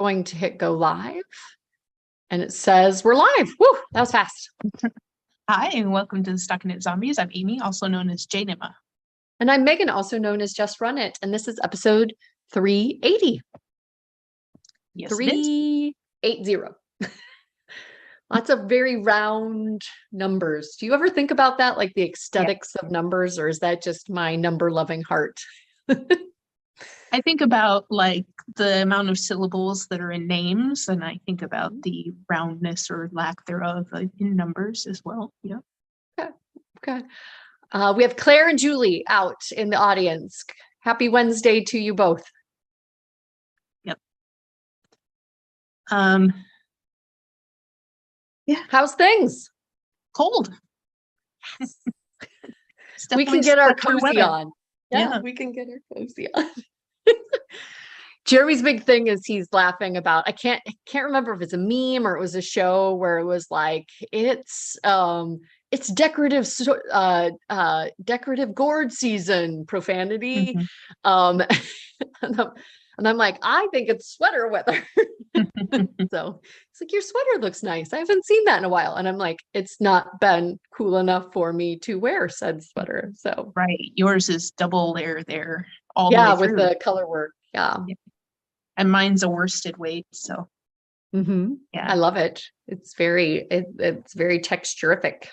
going to hit go live. And it says we're live. Woo, that was fast. Hi, and welcome to the StockinetteZombies. I'm Amy, also known as J-Nima. And I'm Megan, also known as Just Run It. And this is episode 380. Yes, 380. Lots of very round numbers. Do you ever think about that, like the aesthetics of numbers, or is that just my number-loving heart? I think about like the amount of syllables that are in names, and I think about the roundness or lack thereof in numbers as well. Yeah. Okay. We have Claire and Julie out in the audience. Happy Wednesday to you both. Yep. Yeah. How's things? Cold. Yes. We can get our cozy on. Yeah, we can get our cozy on. Jeremy's big thing is he's laughing about, I can't remember if it's a meme or it was a show where it was like, it's decorative gourd season profanity. Mm-hmm. And I'm like, I think it's sweater weather. So it's like, your sweater looks nice. I haven't seen that in a while. And I'm like, it's not been cool enough for me to wear said sweater. So right, yours is double layer there all the way through. With the color work. Yeah. And mine's a worsted weight, so yeah, I love it. It's very texturific.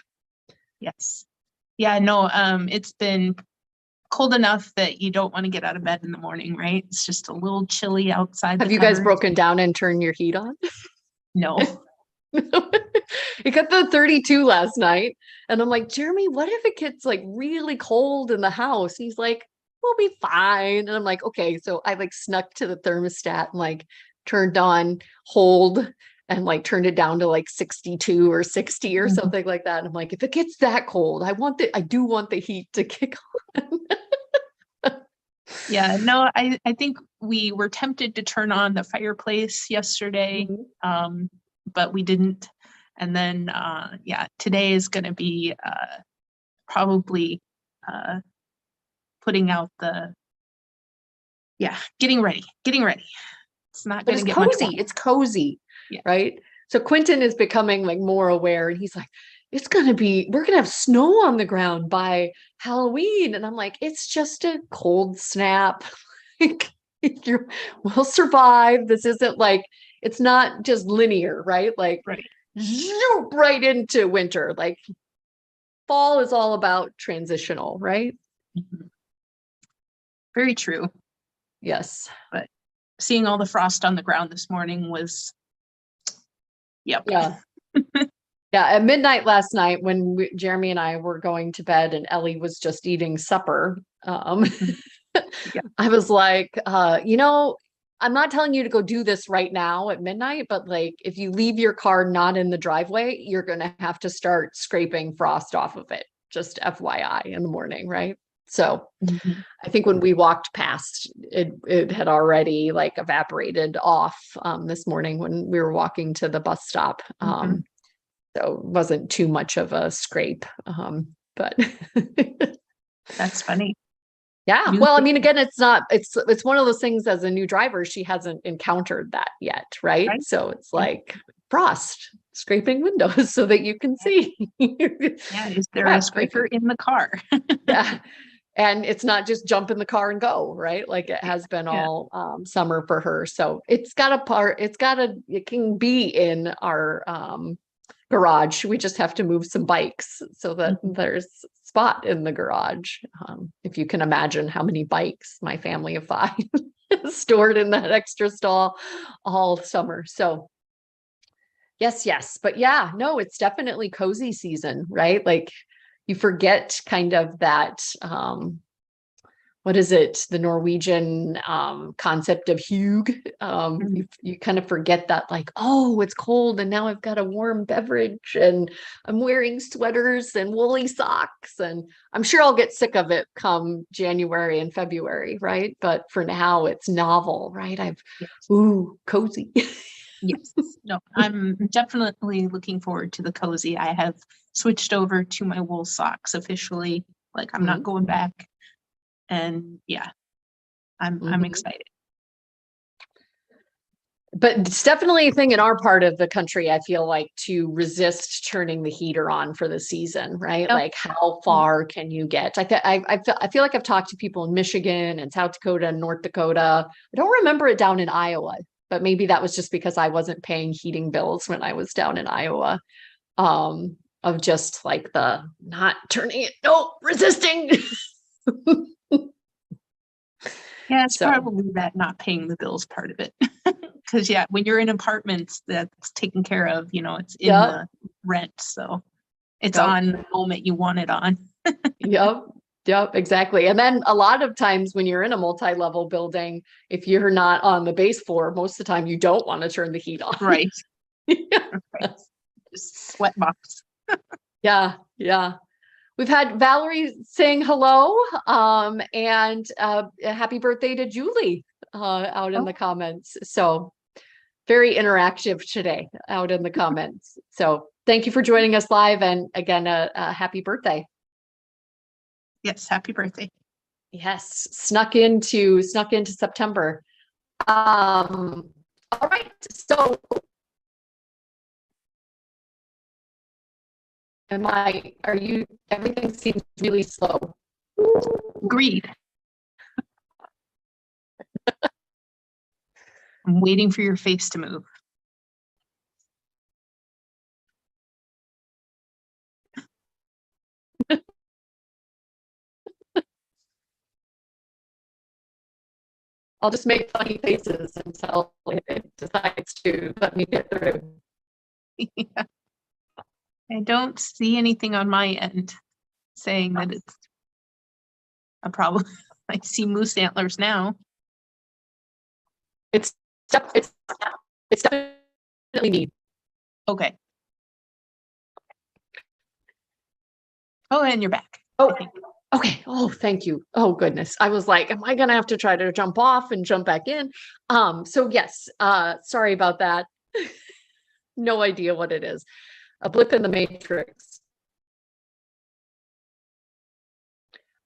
Yes. Yeah, no, it's been cold enough that you don't want to get out of bed in the morning, right? It's just a little chilly outside. Have you guys broken down and turned your heat on? No. It got the 32 last night. And I'm like, Jeremy, what if it gets like really cold in the house? He's like, we'll be fine. And I'm like, okay. So I like snuck to the thermostat and like turned on hold and like turned it down to like 62 or 60 or something like that. And I'm like, if it gets that cold, I do want the heat to kick on. Yeah, no, I think we were tempted to turn on the fireplace yesterday, but we didn't. And then, today is going to be probably putting out getting ready. It's not going to get cozy. much. It's cozy, right? So Quentin is becoming like more aware, and he's like, we're going to have snow on the ground by Halloween. And I'm like, it's just a cold snap. We'll survive. This isn't like, it's not just linear, right? Like right into winter. Like fall is all about transitional, right? Very true. Yes. But seeing all the frost on the ground this morning was, Yeah. Yeah, at midnight last night when Jeremy and I were going to bed and Ellie was just eating supper, I was like, I'm not telling you to go do this right now at midnight, but like if you leave your car not in the driveway, you're going to have to start scraping frost off of it. Just FYI in the morning, right? So I think when we walked past, it had already like evaporated off this morning when we were walking to the bus stop. So it wasn't too much of a scrape, but that's funny. Yeah. Well, I mean, again, it's one of those things as a new driver, she hasn't encountered that yet. Right. So it's like frost scraping windows so that you can see. Is there a scraper in the car? Yeah. And it's not just jump in the car and go, right? Like it has been all summer for her. So it can be in our, garage. We just have to move some bikes so that there's spot in the garage. If you can imagine how many bikes my family of 5 stored in that extra stall all summer. So yes. But yeah, no, it's definitely cozy season, right? Like you forget kind of that, what is it? The Norwegian concept of hug. You kind of forget that, like, oh, it's cold and now I've got a warm beverage and I'm wearing sweaters and woolly socks. And I'm sure I'll get sick of it come January and February, right? But for now, it's novel, right? Cozy. Yes. No, I'm definitely looking forward to the cozy. I have switched over to my wool socks officially. Like I'm not going back. And I'm excited. But it's definitely a thing in our part of the country, I feel like, to resist turning the heater on for the season, right? Yep. Like, how far can you get? I feel like I've talked to people in Michigan and South Dakota and North Dakota. I don't remember it down in Iowa, but maybe that was just because I wasn't paying heating bills when I was down in Iowa. Of just like the not turning it, no, resisting. Yeah, it's So, probably that not paying the bills part of it. Because yeah, when you're in apartments, that's taken care of, it's in yeah, the rent. So it's yep, on the moment you want it on. yep, yep, exactly. And then a lot of times when you're in a multi-level building, if you're not on the base floor, most of the time you don't want to turn the heat on. Right. Yeah. Right. Just sweat box. Yeah, yeah. We've had Valerie saying hello, and happy birthday to Julie out in the comments. So very interactive today out in the comments. So thank you for joining us live, and again, a happy birthday. Yes, happy birthday. Yes, snuck into September. All right, so everything seems really slow. Agreed. I'm waiting for your face to move. I'll just make funny faces until it decides to let me get through. Yeah. I don't see anything on my end saying that it's a problem. I see moose antlers now. It's definitely me. Okay. Oh, and you're back. Oh, okay. Oh, thank you. Oh, goodness. I was like, am I going to have to try to jump off and jump back in? So yes, sorry about that. No idea what it is. A blip in the matrix.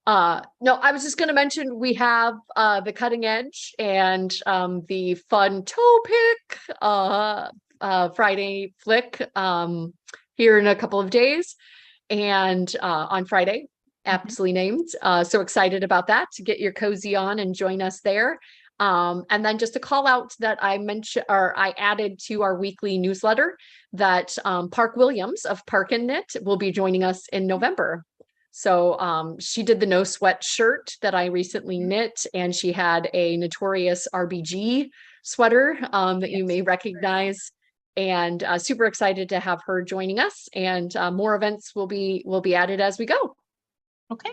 No, I was just going to mention we have the cutting edge and the fun toe pick Friday flick here in a couple of days, and on Friday, aptly named. So excited about that, to get your cozy on and join us there. And then just a call out that I mentioned, or I added to our weekly newsletter, that Park Williams of Park and Knit will be joining us in November. So she did the no sweat shirt that I recently knit, and she had a Notorious RBG sweater that you may recognize, and super excited to have her joining us, and more events will be added as we go. Okay.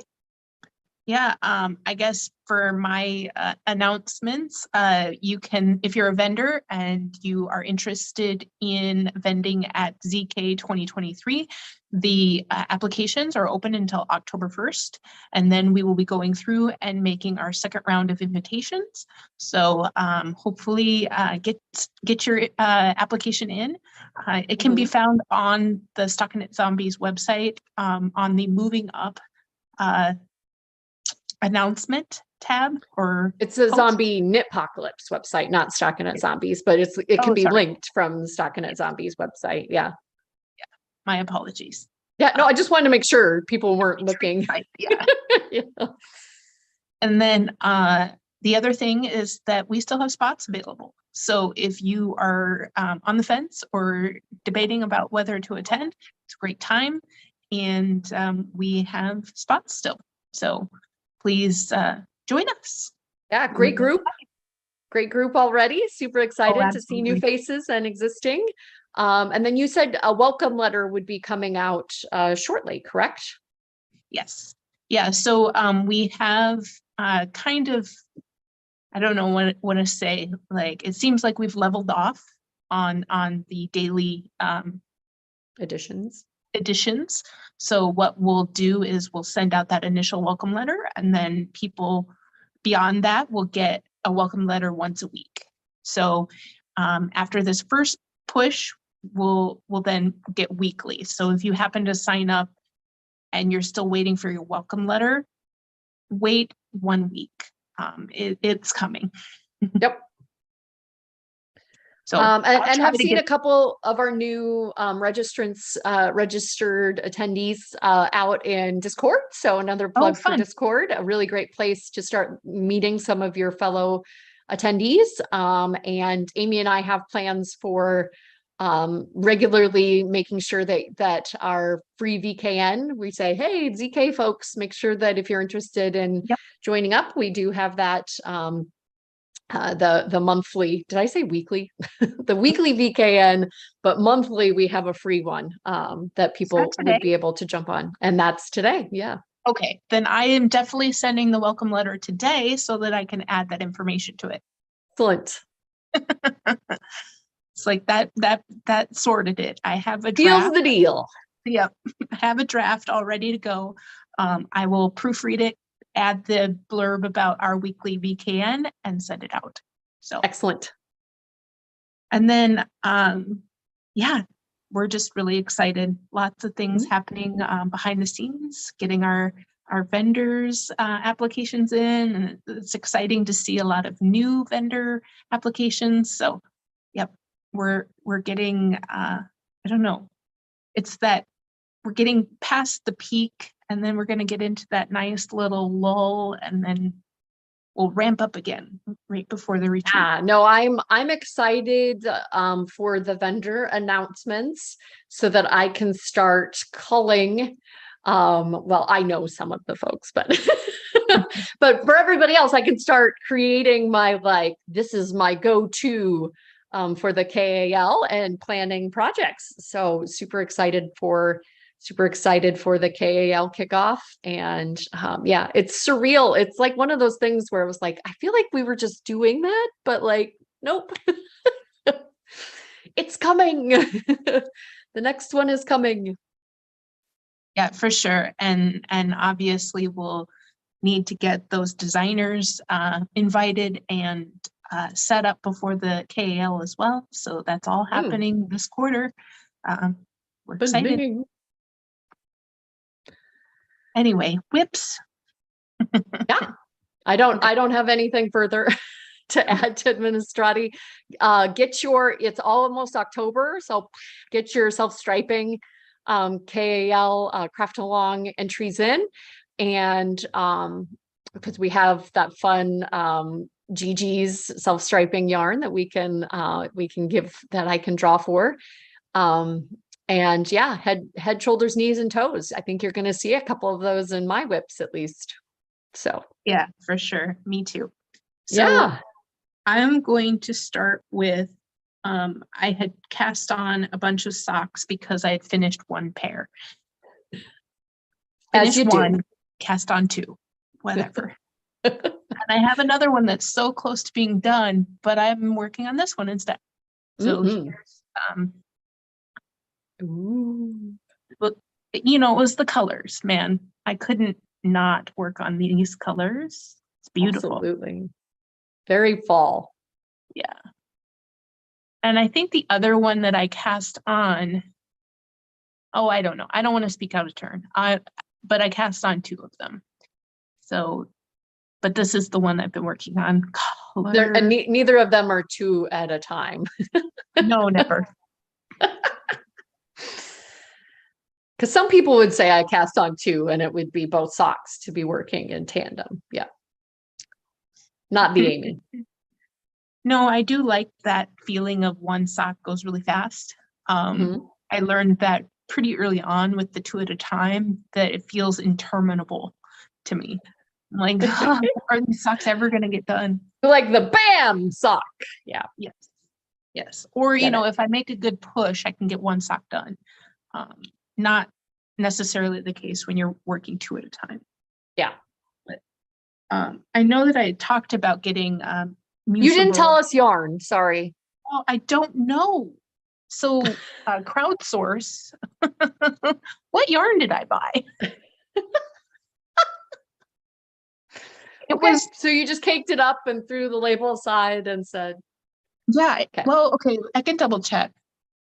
Yeah, I guess for my announcements, you can, if you're a vendor and you are interested in vending at ZK 2023, the applications are open until October 1st, and then we will be going through and making our second round of invitations. So hopefully get your application in. It can be found on the StockinetteZombies website on the Moving Up announcement tab, or it's a post? Zombie Knitpocalypse website, not StockinetteZombies, but it can be linked from the StockinetteZombies website. Yeah. My apologies. Yeah, no, I just wanted to make sure people weren't looking. Yeah. Yeah. And then the other thing is that we still have spots available. So if you are on the fence or debating about whether to attend, it's a great time. And we have spots still. So please join us. Yeah, great group. Great group already. Super excited to see new faces and existing. And then you said a welcome letter would be coming out shortly, correct? Yes. Yeah. So we have kind of, I don't know what to say. Like, it seems like we've leveled off on the daily additions. So what we'll do is we'll send out that initial welcome letter, and then people beyond that will get a welcome letter once a week. So after this first push, we'll then get weekly. So if you happen to sign up and you're still waiting for your welcome letter, wait 1 week. It's coming. Yep. So I'll and try have to seen get- a couple of our new registrants, registered attendees out in Discord. So another plug for fun. Discord, a really great place to start meeting some of your fellow attendees. And Amy and I have plans for regularly making sure that our free VKN, we say, hey, ZK folks, make sure that if you're interested in Yep. joining up, we do have that the monthly, did I say weekly? The weekly VKN, but monthly we have a free one that people would be able to jump on. And that's today. Yeah. Okay, then I am definitely sending the welcome letter today so that I can add that information to it. Excellent. It's like that sorted it. I have a Seals draft. the deal. Yep, I have a draft all ready to go. I will proofread it, add the blurb about our weekly VKN, and send it out. So excellent. And then, yeah, we're just really excited. Lots of things happening behind the scenes, getting our vendors applications in, and it's exciting to see a lot of new vendor applications. So, yep, we're getting, I don't know, it's that we're getting past the peak, and then we're going to get into that nice little lull, and then we'll ramp up again right before the retreat. Yeah, no, I'm excited for the vendor announcements so that I can start culling. Well, I know some of the folks, but but for everybody else, I can start creating my, like, this is my go-to for the KAL and planning projects. So super excited for the KAL kickoff. And yeah, it's surreal. It's like one of those things where it was like, I feel like we were just doing that, but like, nope. It's coming. The next one is coming. Yeah, for sure. And obviously we'll need to get those designers invited and set up before the KAL as well. So that's all happening this quarter. We're excited. Anyway, whips. Yeah, I don't have anything further to add to Administrati. It's almost October, so get your self-striping KAL craft along entries in, and because we have that fun Gigi's self-striping yarn that we can give, that I can draw for. And yeah, head, shoulders, knees, and toes. I think you're going to see a couple of those in my whips at least. So yeah, for sure. Me too. So yeah, I'm going to start with, I had cast on a bunch of socks because I had finished one pair. As you do. Cast on two, whatever. And I have another one that's so close to being done, but I'm working on this one instead. So here's, but you know, it was the colors, man. I couldn't not work on these colors. It's beautiful. Absolutely. Very fall. Yeah. And I think the other one that I cast on, oh, I don't know. I don't want to speak out of turn. But I cast on two of them. So, but this is the one I've been working on. And neither of them are two at a time. No, never. Because some people would say I cast on two and it would be both socks to be working in tandem. Yeah. Not the Amy. No, I do like that feeling of one sock goes really fast. I learned that pretty early on with the two at a time, that it feels interminable to me. I'm like, are these socks ever going to get done? Like the bam sock. Yeah. Yes. Or, you know, if I make a good push, I can get one sock done. Not necessarily the case when you're working two at a time. Yeah. But I know that I talked about getting You didn't tell us yarn. Sorry. Oh, I don't know. So crowdsource. What yarn did I buy? So you just caked it up and threw the label aside and said, yeah, well, okay, I can double check.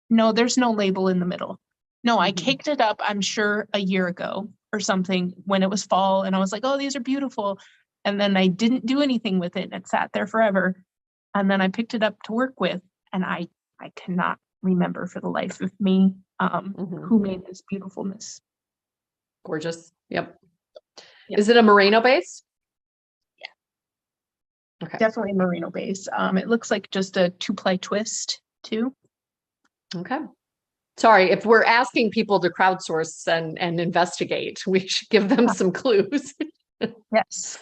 No, there's no label in the middle. No, I caked it up, I'm sure, a year ago or something when it was fall, and I was like, oh, these are beautiful. And then I didn't do anything with it, and it sat there forever. And then I picked it up to work with, and I cannot remember for the life of me who made this beautifulness. Gorgeous. Yep. Yep. Is it a merino base? Yeah. Okay. Definitely merino base. It looks like just a 2-ply twist too. Okay. Sorry, if we're asking people to crowdsource and investigate, we should give them some clues. Yes.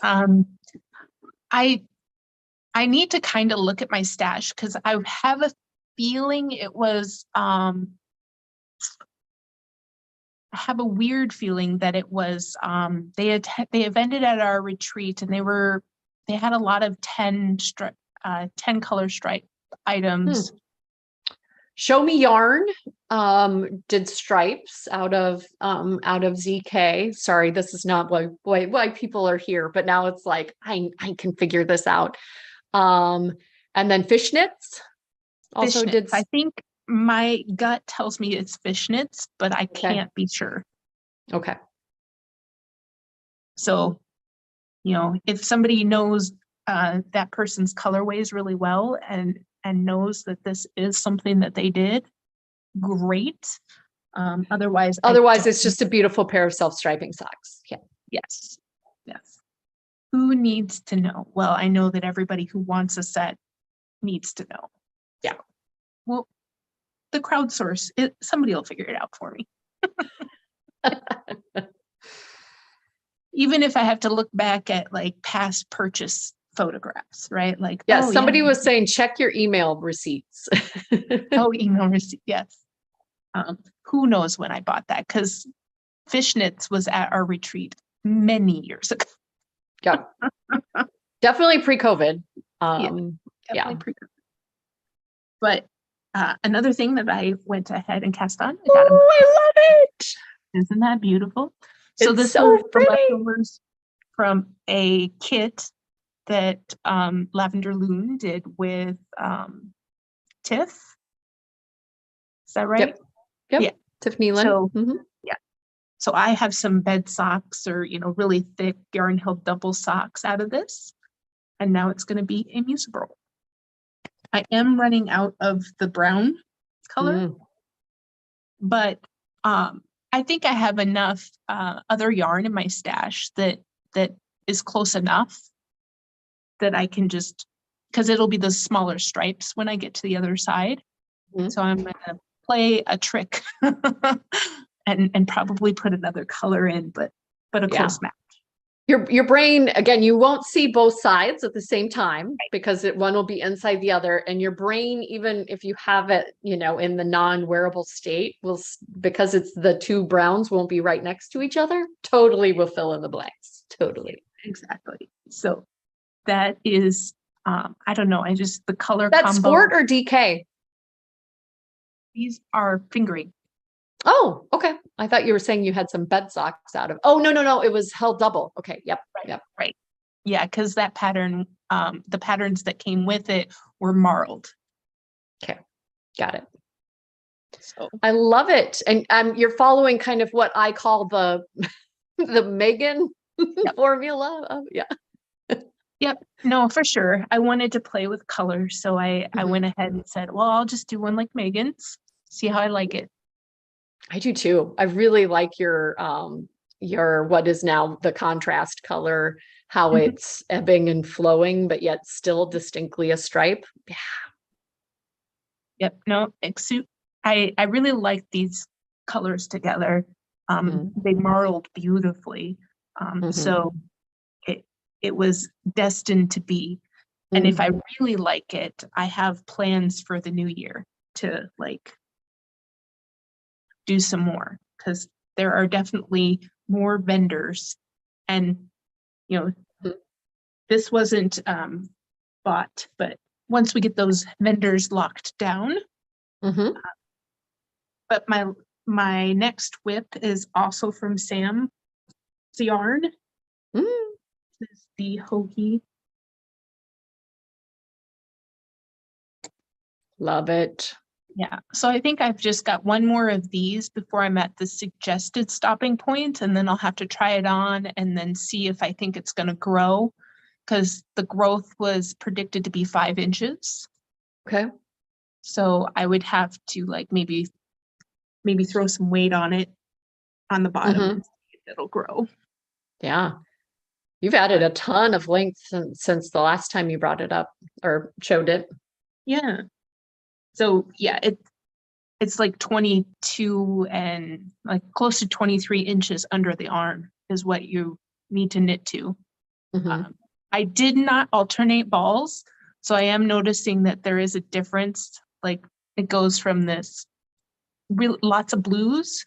I need to kind of look at my stash because I have a feeling it was I have a weird feeling that it was they evended at our retreat, and they had a lot of 10 color stripe items. Show Me Yarn did stripes out of ZK. Sorry, this is not why people are here, but now it's like I can figure this out. And then Fishnets also did. I think my gut tells me it's fishnets, but I can't be sure. Okay. So, you know, if somebody knows that person's colorways really well and knows that this is something that they did, great. Otherwise, it's just a beautiful pair of self-striping socks. Yeah. Yes. Yes. Who needs to know? Well, I know that everybody who wants a set needs to know. Yeah. Well, the crowdsource, somebody will figure it out for me. Even if I have to look back at like past purchase photographs, right? Like, yeah, somebody was saying, check your email receipts. Email receipt. Yes. Who knows when I bought that? Because Fishnets was at our retreat many years ago. Yeah. Definitely pre-COVID. Definitely pre-COVID. But another thing that I went ahead and cast on. I love it. Isn't that beautiful? So it's this so was the leftovers from a kit that Lavender Loon did with Tiff. Is that right? Yep. Yeah. Tiffany Lynn. So yeah. So I have some bed socks or, you know, really thick Yarn Hill double socks out of this. And now it's going to be a Musaburl. I am running out of the brown color, but I think I have enough other yarn in my stash that is close enough that I can just, because it'll be the smaller stripes when I get to the other side. So I'm going to play a trick and probably put another color in, but a close match. Your brain, again, you won't see both sides at the same time because one will be inside the other, and your brain, even if you have it, you know, in the non-wearable state, will, because it's the two browns won't be right next to each other, totally will fill in the blanks. Totally. Exactly. So that is, I don't know, the color That's combo. sport or DK? These are fingering. Oh, okay. I thought you were saying you had some bed socks out of. Oh, no. It was held double. Okay. Yep. Right. Yeah. Cause that pattern, the patterns that came with it were marled. Okay. Got it. So I love it. And you're following kind of what I call the Megan formula. Yep. No, for sure. I wanted to play with color. So I went ahead and said, well, I'll just do one like Megan's, see how I like it. I do too. I really like your what is now the contrast color, how it's ebbing and flowing, but yet still distinctly a stripe. Yeah. Yep. No, I really like these colors together. They marled beautifully. So it was destined to be. And if I really like it, I have plans for the new year to like do some more, because there are definitely more vendors, and you know, this wasn't bought, but once we get those vendors locked down. But my next whip is also from Sam's Yarn. This is the Hoagie. Love it. Yeah, so I think I've just got one more of these before I'm at the suggested stopping point, and then I'll have to try it on and then see if I think it's going to grow, because the growth was predicted to be 5 inches. Okay. So I would have to like maybe throw some weight on it on the bottom and see if it'll grow. Yeah. You've added a ton of length since the last time you brought it up or showed it. Yeah. So yeah, it's like 22 and like close to 23 inches under the arm is what you need to knit to. I did not alternate balls, so I am noticing that there is a difference. Like it goes from this lots of blues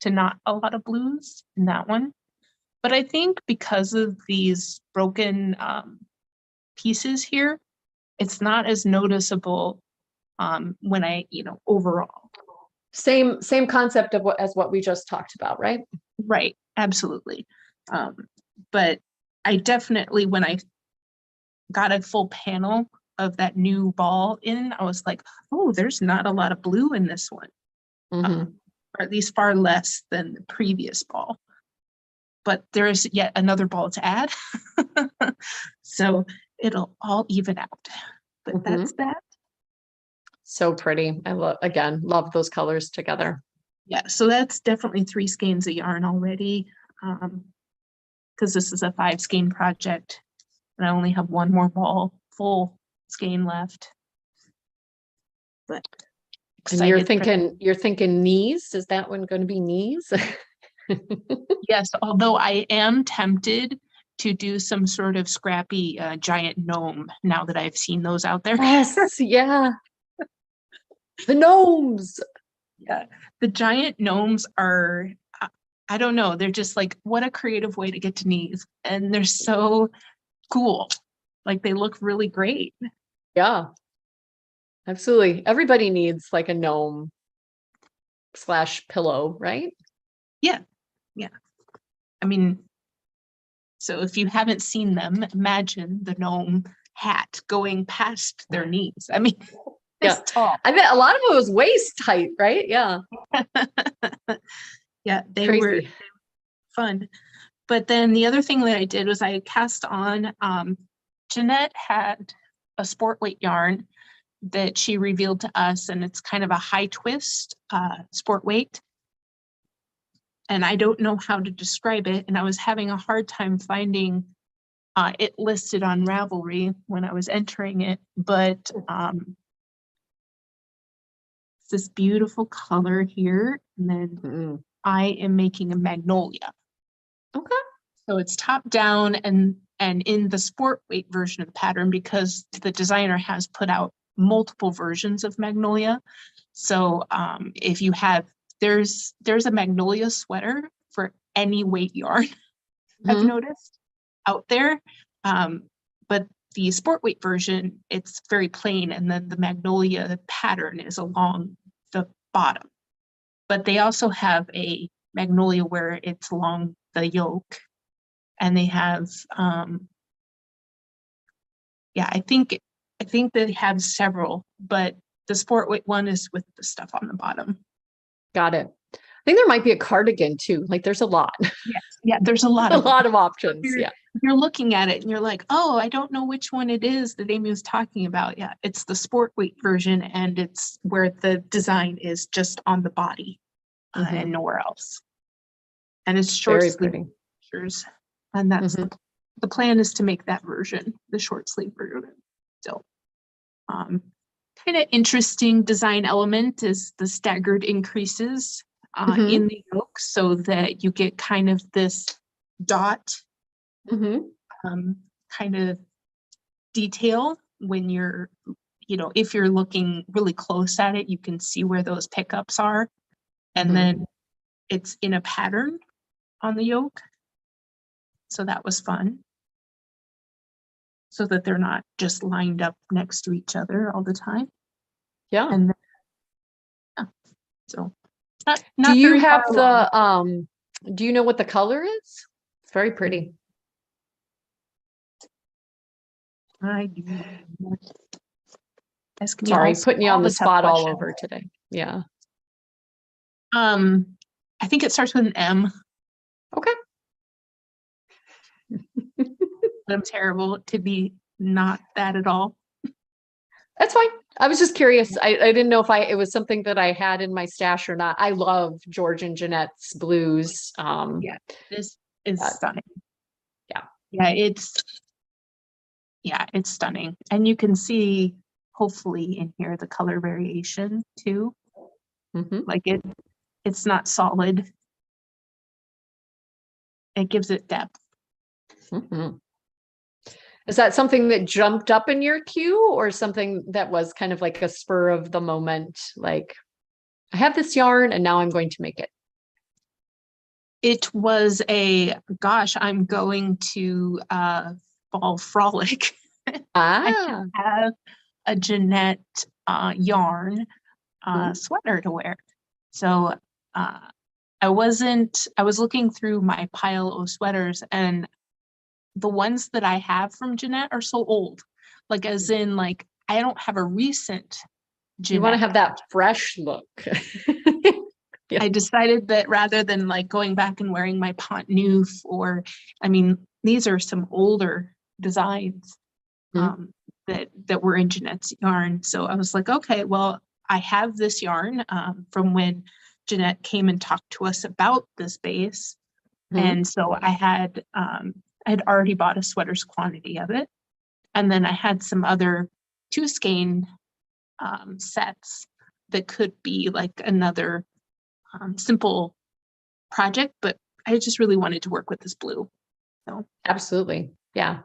to not a lot of blues in that one. But I think because of these broken pieces here, it's not as noticeable when I, overall. Same concept of as what we just talked about, right? Right, absolutely. But I definitely, when I got a full panel of that new ball in, I was like, oh, there's not a lot of blue in this one. Or at least far less than the previous ball. But there is yet another ball to add. So it'll all even out. But that's that. So pretty. I love those colors together. Yeah, so that's definitely 3 skeins of yarn already. Because this is a 5 skein project. And I only have one more full skein left. But and you're thinking knees? Is that one going to be knees? Yes, although I am tempted to do some sort of scrappy giant gnome now that I've seen those out there. Yes, yeah. The gnomes. Yeah, the giant gnomes are, I don't know, they're just like, what a creative way to get to knees. And they're so cool. Like they look really great. Yeah, absolutely. Everybody needs like a gnome / pillow, right? Yeah, yeah. I mean, so if you haven't seen them, imagine the gnome hat going past their knees. I mean, yeah, tall. I bet a lot of it was waist height, right? Yeah. Yeah, they were fun. But then the other thing that I did was I cast on, Jeanette had a sport weight yarn that she revealed to us, and it's kind of a high twist sport weight. And I don't know how to describe it. And I was having a hard time finding it listed on Ravelry when I was entering it, but it's this beautiful color here. And then I am making a magnolia. Okay. So it's top down and in the sport weight version of the pattern, because the designer has put out multiple versions of magnolia. So if you have, there's a magnolia sweater for any weight yarn, I've noticed out there. But the sport weight version, it's very plain, and then the magnolia pattern is along the bottom. But they also have a magnolia where it's along the yoke, and they have I think they have several, but the sport weight one is with the stuff on the bottom. Got it. I think there might be a cardigan too. Like there's a lot. Yes. Yeah, there's a lot of options. You're looking at it and you're like, oh, I don't know which one it is that Amy was talking about. Yeah, it's the sport weight version, and it's where the design is just on the body and nowhere else. And it's short sleeve pictures. And that's the plan, is to make that version, the short sleeve version. So kind of interesting design element is the staggered increases in the yoke, so that you get kind of this dot kind of detail when you're, if you're looking really close at it, you can see where those pickups are. And then it's in a pattern on the yoke. So that was fun. So that they're not just lined up next to each other all the time. Yeah. And then, so not do you have the do you know what the color is? It's very pretty. I do. Sorry, putting you on the spot all over today. Yeah. I think it starts with an M. Okay. But I'm terrible to be not that at all. That's fine. I was just curious. I didn't know if it was something that I had in my stash or not. I love George and Jeanette's blues. Yeah, this is uh, stunning. yeah. Yeah, it's stunning. And you can see hopefully in here the color variation too. Like it's not solid. It gives it depth. Is that something that jumped up in your queue or something that was kind of like a spur of the moment? Like, I have this yarn and now I'm going to make it. It was gosh, I'm going to fall frolic. I should have a Jeanette yarn sweater to wear. So I was looking through my pile of sweaters, and the ones that I have from Jeanette are so old. Like, as in, like, I don't have a recent Jeanette. You want to have that fresh look. I decided that rather than like going back and wearing my Pont Neuf, or, I mean, these are some older designs that were in Jeanette's yarn. So I was like, okay, well, I have this yarn from when Jeanette came and talked to us about this base. And so I had already bought a sweater's quantity of it. And then I had some other 2 skein sets that could be like another simple project, but I just really wanted to work with this blue. So absolutely. Yeah.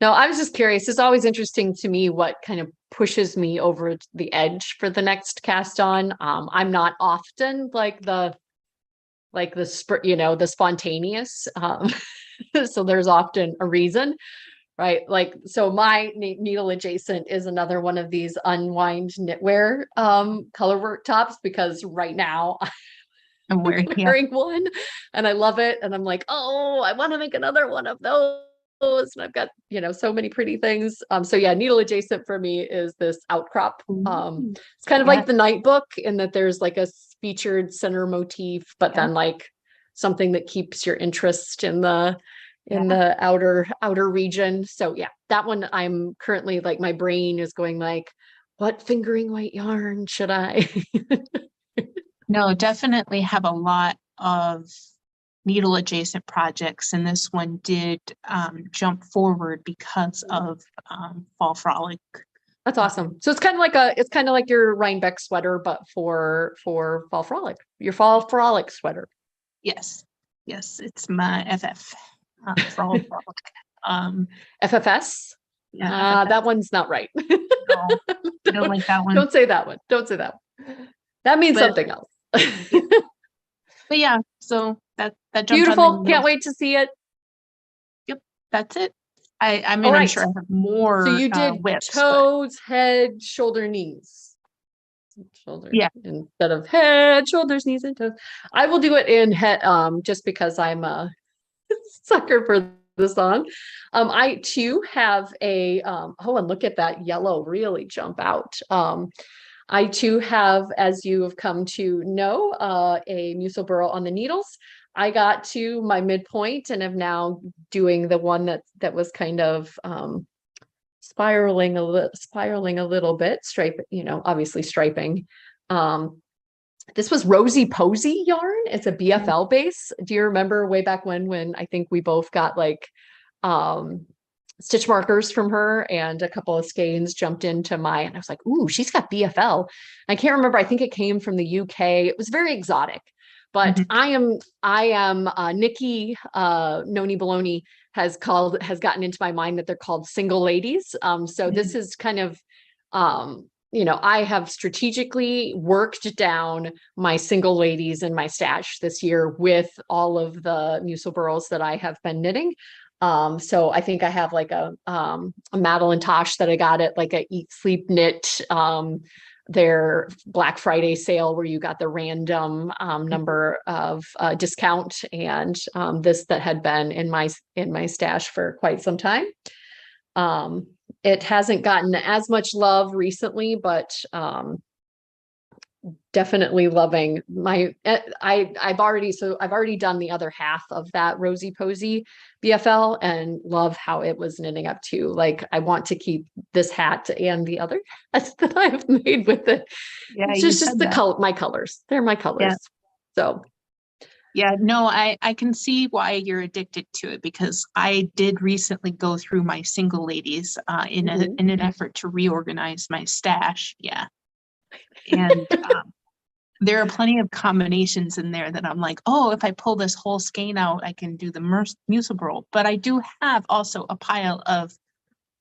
No, I was just curious. It's always interesting to me what kind of pushes me over the edge for the next cast on. I'm not often like the the spontaneous. So there's often a reason, right? Like, so my needle adjacent is another one of these unwind knitwear color work tops, because right now I'm wearing one and I love it. And I'm like, oh, I want to make another one of those. And I've got, so many pretty things. So yeah, needle adjacent for me is this outcrop. It's kind of like the night book in that there's like a featured center motif, but then like something that keeps your interest in the outer region. So yeah, that one I'm currently like, my brain is going like, what fingering weight yarn should I? No, definitely have a lot of needle adjacent projects, and this one did jump forward because of Fall Frolic. That's awesome. So it's kind of like your Rhinebeck sweater, but for Fall Frolic, your Fall Frolic sweater. Yes, it's my FF. Fall Frolic. FFS. Yeah, that one's not right. No, I don't like that one. Don't say that one. Don't say that one. That means something else. But yeah, so that jumped beautiful. on the Can't wait to see it. Yep, that's it. I mean, I'm sure I have more. So you did whips, toes, head, shoulder, knees. Shoulder, yeah, instead of head, shoulders, knees, and toes. I will do it in head, just because I'm a sucker for the song. I too have a and look at that yellow really jump out. I too have, as you have come to know, a Musil burl on the needles. I got to my midpoint and am now doing the one that was kind of spiraling a little bit, obviously striping. This was Rosy Posy yarn. It's a BFL base. Do you remember way back when I think we both got like stitch markers from her, and a couple of skeins jumped into and I was like, ooh, she's got BFL. I can't remember. I think it came from the UK. It was very exotic, but I am Nikki Noni Baloney has gotten into my mind that they're called single ladies. So this is kind of, I have strategically worked down my single ladies in my stash this year with all of the Musil burls that I have been knitting. So I think I have like a Madeline Tosh that I got at like a Eat Sleep Knit, their Black Friday sale where you got the random number of discount, and this that had been in my stash for quite some time. It hasn't gotten as much love recently, but definitely loving my, I've already done the other half of that Rosy Posy BFL and love how it was knitting up too. Like I want to keep this hat and the other hats that I've made with it. Yeah, It's you just said the that. color, my colors. They're my colors. Yeah. So Yeah, no, I can see why you're addicted to it because I did recently go through my single ladies mhm. in an effort to reorganize my stash. Yeah. And there are plenty of combinations in there that I'm like, oh, if I pull this whole skein out, I can do the musical. But I do have also a pile of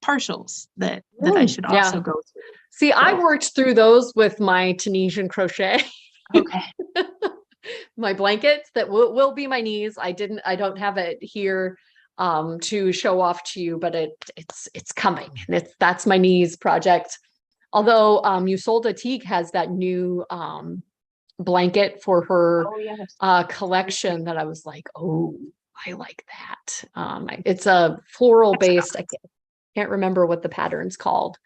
partials that I should also Yeah. go through. See, I So, worked through those with my Tunisian crochet. okay. My blankets that will be my knees. I don't have it here to show off to you, but it's coming. And that's my knees project. Although Usolda Teague has that new blanket for her Oh, yes. collection that I was like, oh, I like that. It's a floral based, I can't remember what the pattern's called.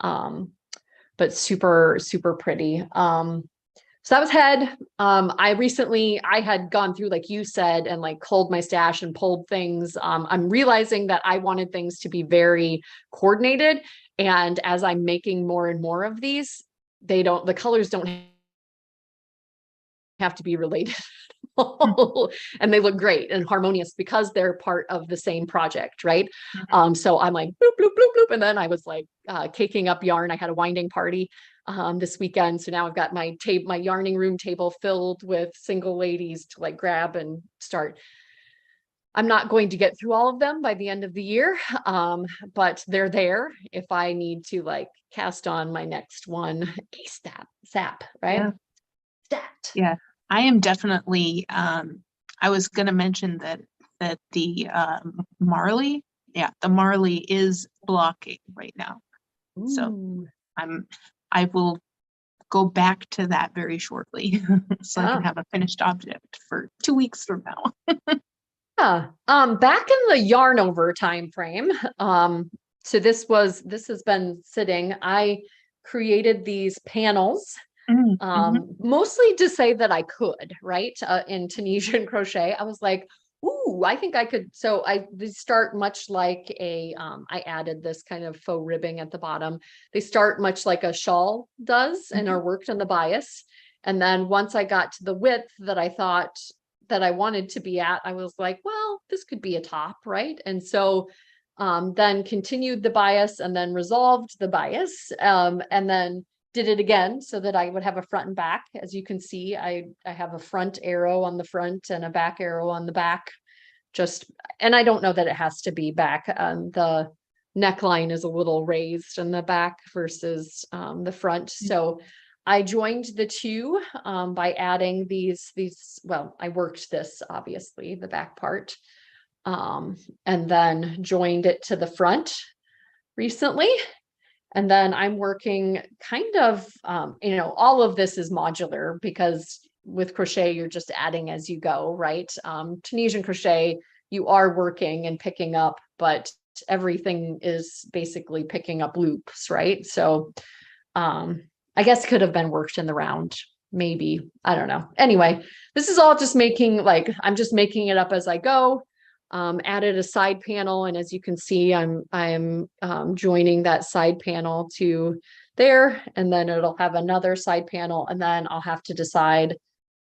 But super, super pretty. So that was head. I had gone through, like you said, and like culled my stash and pulled things. I'm realizing that I wanted things to be very coordinated. And as I'm making more and more of these, the colors don't have to be related. And they look great and harmonious because they're part of the same project, right? So I'm like bloop bloop bloop bloop, and then I was like caking up yarn. I had a winding party this weekend, so now I've got my yarning room table filled with single ladies to like grab and start. I'm not going to get through all of them by the end of the year, but they're there if I need to like cast on my next one ASAP, right? Yeah. Stat. Yeah, I am definitely, I was gonna mention that the Marley, the Marley is blocking right now. So Ooh. I will go back to that very shortly so I can have a finished object for 2 weeks from now. Yeah. Back in the yarn over time frame, so this has been sitting. I created these panels, mostly to say that I could, right? In Tunisian crochet, I was like, ooh, I think I could. So they start much like I added this kind of faux ribbing at the bottom. They start much like a shawl does and are worked on the bias. And then once I got to the width that I thought that I wanted to be at, I was like, well, this could be a top, right? And so then continued the bias and then resolved the bias and then did it again so that I would have a front and back. As you can see, I have a front arrow on the front and a back arrow on the back. And I don't know that it has to be back. The neckline is a little raised in the back versus the front. So I joined the two by adding these, well, I worked this, obviously, the back part, and then joined it to the front recently. And then I'm working kind of, all of this is modular because with crochet, you're just adding as you go, right? Tunisian crochet, you are working and picking up, but everything is basically picking up loops, right? So I guess could have been worked in the round, maybe. I don't know. Anyway, this is all just I'm just making it up as I go. Added a side panel, and as you can see, I'm joining that side panel to there, and then it'll have another side panel, and then I'll have to decide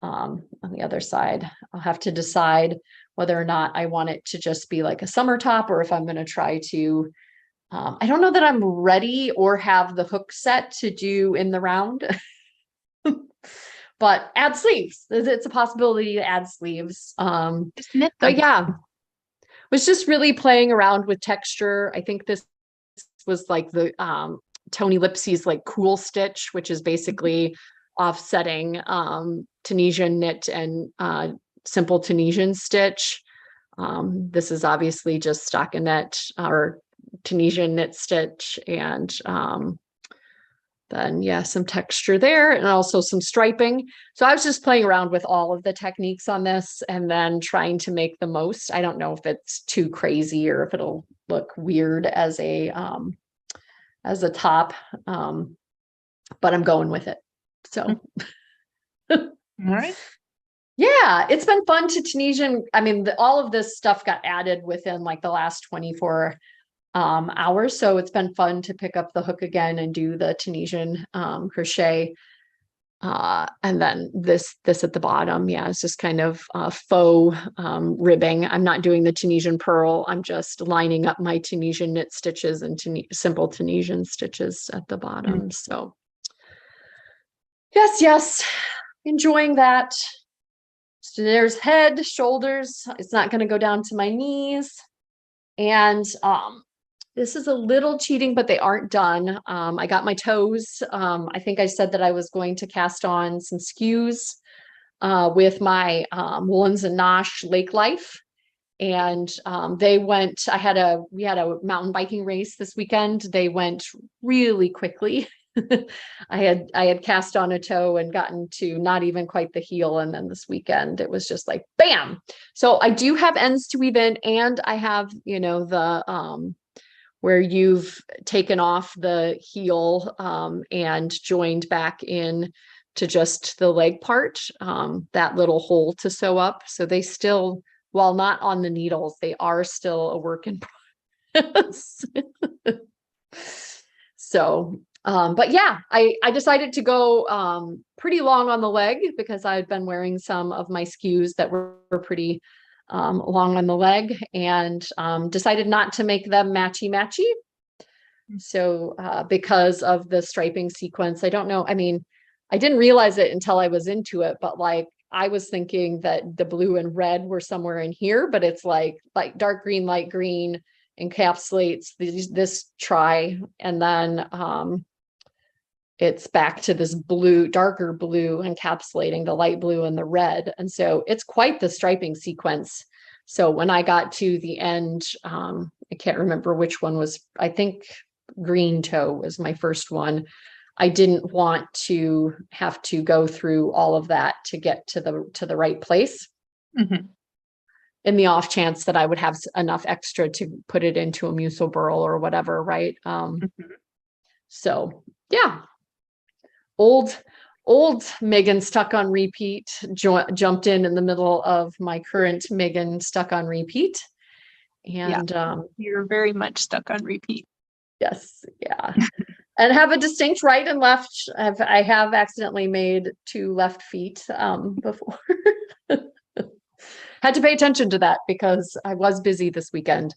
on the other side. I'll have to decide whether or not I want it to just be like a summer top, or if I'm going to try to. I don't know that I'm ready or have the hook set to do in the round, but add sleeves. It's a possibility to add sleeves. Just knit them. But yeah. Was just really playing around with texture. I think this was like the Tony Lipsy's like cool stitch, which is basically offsetting Tunisian knit and simple Tunisian stitch. This is obviously just stockinette or Tunisian knit stitch, and then yeah, some texture there and also some striping. So I was just playing around with all of the techniques on this and then trying to make the most. I don't know if it's too crazy or if it'll look weird as a top, but I'm going with it. So. All right. Yeah, it's been fun to Tunisian. I mean, all of this stuff got added within like the last 24 hours. So it's been fun to pick up the hook again and do the Tunisian crochet. And then this at the bottom. Yeah, it's just kind of faux ribbing. I'm not doing the Tunisian purl. I'm just lining up my Tunisian knit stitches and simple Tunisian stitches at the bottom. So yes, enjoying that. So there's head, shoulders. It's not going to go down to my knees. And this is a little cheating, but they aren't done. I got my toes. I think I said that I was going to cast on some skews with my Woolens and Nosh Lake Life. And they went, we had a mountain biking race this weekend. They went really quickly. I had cast on a toe and gotten to not even quite the heel. And then this weekend it was just like, bam. So I do have ends to weave in, and I have, the, where you've taken off the heel and joined back in to just the leg part, that little hole to sew up. So they still, while not on the needles, they are still a work in progress. So, but yeah, I decided to go pretty long on the leg because I had been wearing some of my skews that were pretty long on the leg, and decided not to make them matchy. So because of the striping sequence, I don't know. I mean, I didn't realize it until I was into it, but like I was thinking that the blue and red were somewhere in here, but it's like dark green, light green encapsulates this tri, and then it's back to this blue, darker blue encapsulating the light blue and the red. And so it's quite the striping sequence. So when I got to the end, I can't remember which one was, I think green toe was my first one. I didn't want to have to go through all of that to get to the right place. In the off chance that I would have enough extra to put it into a mussel burl or whatever, right? So yeah, old Megan stuck on repeat jumped in the middle of my current Megan stuck on repeat, and you're very much stuck on repeat. Yes, yeah. And have a distinct right and left. I have accidentally made 2 left feet before. Had to pay attention to that because I was busy this weekend.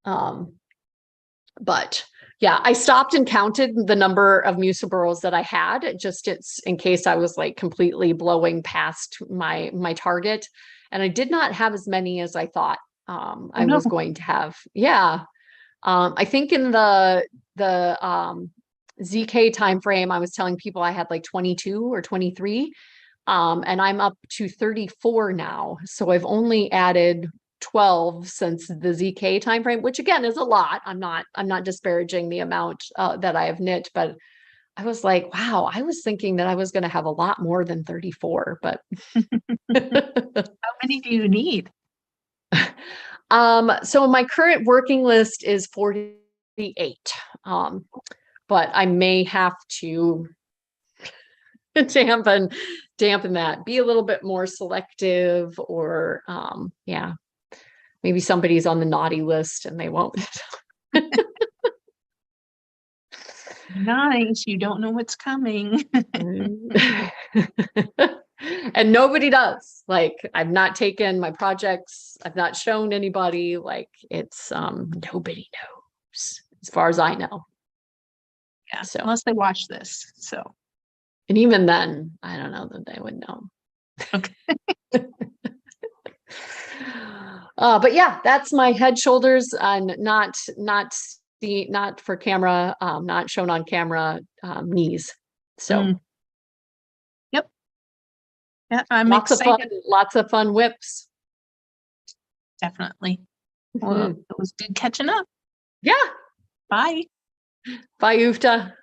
But yeah, I stopped and counted the number of mussel burls that I had. It's in case I was like completely blowing past my target. And I did not have as many as I thought I was going to have. Yeah. I think in the ZK timeframe, I was telling people I had like 22 or 23. And I'm up to 34 now. So I've only added 12 since the ZK timeframe, which again is a lot. I'm not disparaging the amount that I have knit, but I was like, wow, I was thinking that I was going to have a lot more than 34, but how many do you need? So my current working list is 48. But I may have to dampen that, be a little bit more selective, or yeah, maybe somebody's on the naughty list and they won't. Nice, you don't know what's coming. And nobody does. Like, I've not taken my projects, I've not shown anybody. Like, it's nobody knows as far as I know. Yeah, so unless they watch this. So, and even then, I don't know that they would know. Okay. But yeah, that's my head, shoulders, and not for camera, not shown on camera, knees. So yep. Yeah, I'm lots excited. Lots of fun whips. Definitely. Well, it was good catching up. Yeah. Bye. Bye, Ufta.